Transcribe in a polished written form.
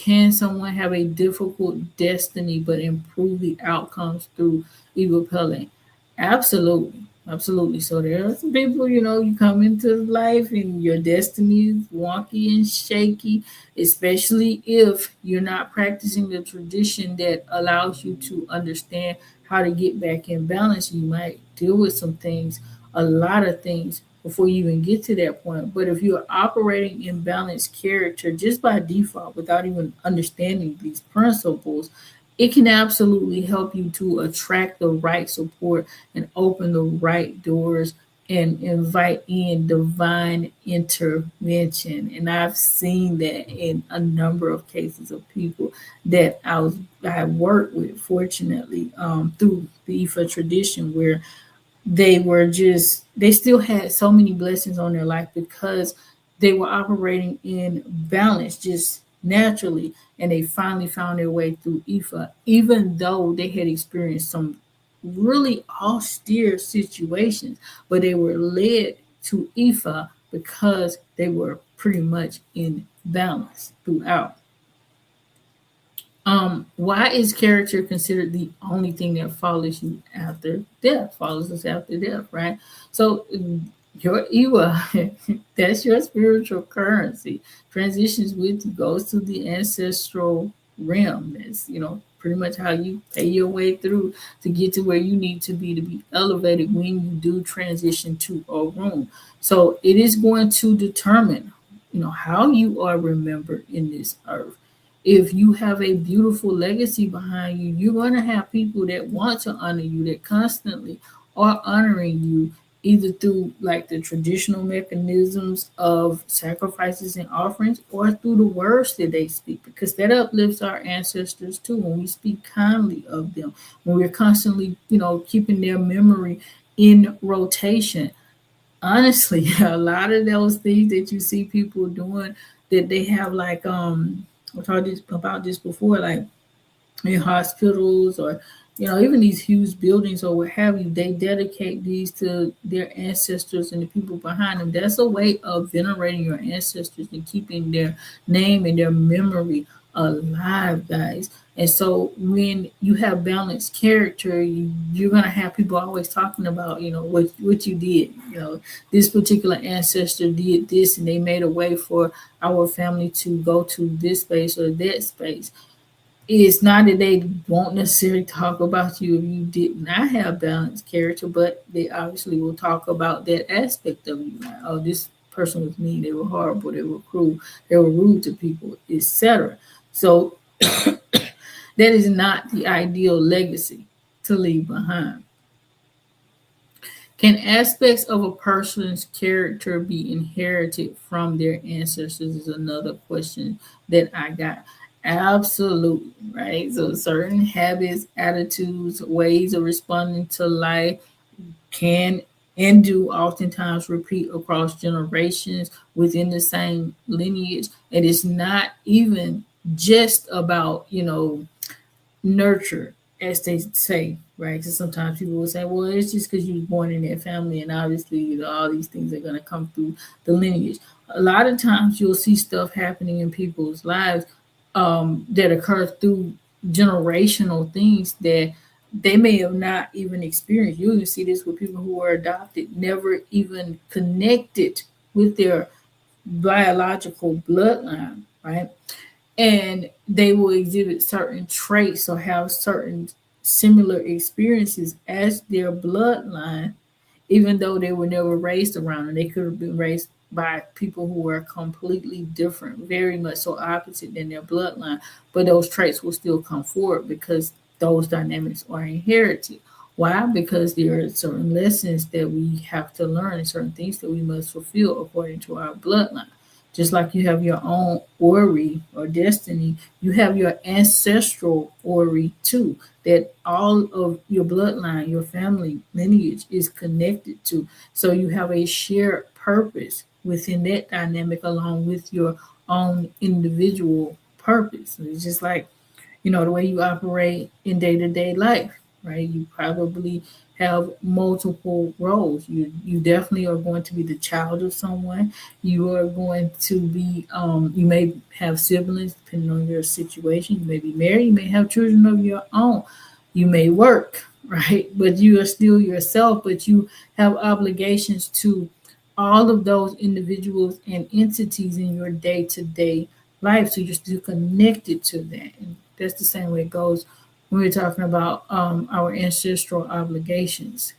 can someone have a difficult destiny but improve the outcomes through Ìwà Pẹ? Absolutely. Absolutely. So there are some people, you come into life and your destiny is wonky and shaky, especially if you're not practicing the tradition that allows you to understand how to get back in balance. You might deal with some things, a lot of things, before you even get to that point. But if you're operating in balanced character just by default without even understanding these principles, it can absolutely help you to attract the right support and open the right doors and invite in divine intervention. And I've seen that in a number of cases of people that I worked with, fortunately, through the Ifa tradition, where they still had so many blessings on their life because they were operating in balance just naturally, and they finally found their way through Ifa, even though they had experienced some really austere situations, but they were led to Ifa because they were pretty much in balance throughout. Why is character considered the only thing that follows you after death? Follows us after death, right? So your Iwa, that's your spiritual currency. Transitions with you, goes to the ancestral realm. That's pretty much how you pay your way through to get to where you need to be elevated when you do transition to a room. So it is going to determine, how you are remembered in this earth. If you have a beautiful legacy behind you, you're going to have people that want to honor you, that constantly are honoring you, either through like the traditional mechanisms of sacrifices and offerings, or through the words that they speak, because that uplifts our ancestors too. When we speak kindly of them, when we're constantly, keeping their memory in rotation. Honestly, a lot of those things that you see people doing, that they have like we talked about this before, like in hospitals, or even these huge buildings or what have you, they dedicate these to their ancestors and the people behind them. That's a way of venerating your ancestors and keeping their name and their memory alive, guys. And so when you have balanced character, you're gonna have people always talking about, what you did. This particular ancestor did this, and they made a way for our family to go to this space or that space. It's not that they won't necessarily talk about you if you did not have balanced character, but they obviously will talk about that aspect of you. Like, oh, this person was mean, they were horrible, they were cruel, they were rude to people, etc. So that is not the ideal legacy to leave behind. Can aspects of a person's character be inherited from their ancestors? Is another question that I got. Absolutely, right? So certain habits, attitudes, ways of responding to life can and do oftentimes repeat across generations within the same lineage. And it's not even just about, nurture, as they say, right? Because sometimes people will say, well, it's just because you were born in that family, and obviously, all these things are going to come through the lineage. A lot of times you'll see stuff happening in people's lives that occur through generational things that they may have not even experienced. You can see this with people who are adopted, never even connected with their biological bloodline, right? And they will exhibit certain traits or have certain similar experiences as their bloodline, even though they were never raised around them. They could have been raised by people who were completely different, very much so opposite than their bloodline, but those traits will still come forward because those dynamics are inherited. Why? Because there are certain lessons that we have to learn and certain things that we must fulfill according to our bloodline. Just like you have your own ori or destiny, you have your ancestral ori too, that all of your bloodline, your family lineage is connected to. So you have a shared purpose within that dynamic along with your own individual purpose. It's just like, the way you operate in day to day life. right? You probably have multiple roles. You definitely are going to be the child of someone. You are going to be you may have siblings depending on your situation. You may be married, you may have children of your own. You may work, right? But you are still yourself, but you have obligations to all of those individuals and entities in your day-to-day life. So you're still connected to that. And that's the same way it goes when we're talking about our ancestral obligations.